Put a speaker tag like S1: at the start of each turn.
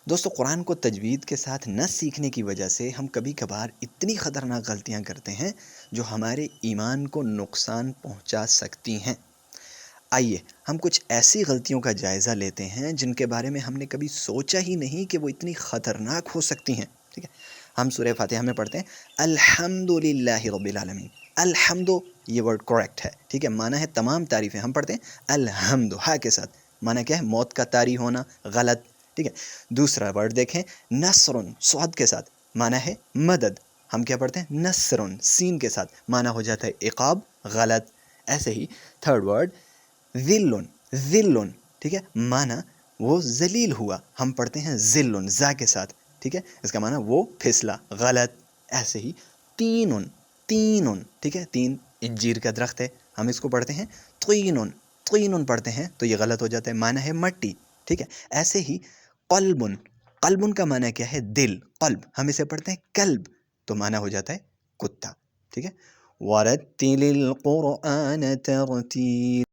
S1: دوستو قرآن کو تجوید کے ساتھ نہ سیکھنے کی وجہ سے ہم کبھی کبھار اتنی خطرناک غلطیاں کرتے ہیں جو ہمارے ایمان کو نقصان پہنچا سکتی ہیں۔ آئیے ہم کچھ ایسی غلطیوں کا جائزہ لیتے ہیں جن کے بارے میں ہم نے کبھی سوچا ہی نہیں کہ وہ اتنی خطرناک ہو سکتی ہیں، ٹھیک ہے۔ ہم سورہ فاتحہ میں پڑھتے ہیں الحمدللہ رب العالمین۔ الحمد یہ ورڈ کریکٹ ہے، ٹھیک ہے، معنی ہے تمام تعریفیں۔ ہم پڑھتے ہیں الحمد ہا کے ساتھ، معنی کیا ہے؟ موت کا طاری ہونا، غلط، ٹھیک ہے۔ دوسرا ورڈ دیکھیں نصر صاد کے ساتھ، معنی ہے مدد۔ ہم کیا پڑھتے ہیں؟ نصر سین کے ساتھ، معنی ہو جاتا ہے عقاب، غلط۔ ایسے ہی تھرڈ ورڈ ذل، ذل، ٹھیک ہے، معنی وہ ذلیل ہوا۔ ہم پڑھتے ہیں ذل زا کے ساتھ، ٹھیک ہے، اس کا معنی وہ پھسلا، غلط۔ ایسے ہی تین، تین، ٹھیک ہے، تین انجیر کا درخت ہے، ہم اس کو پڑھتے ہیں طین، طین پڑھتے ہیں تو یہ غلط ہو جاتا ہے، معنی ہے مٹی، ٹھیک ہے۔ ایسے ہی قلب، قلب کا معنی کیا ہے؟ دل، قلب، ہم اسے پڑھتے ہیں کلب تو معنی ہو جاتا ہے کتا، ٹھیک ہے۔ وَرَتِّلِ الْقُرْآنَ تَرْتِيلًا۔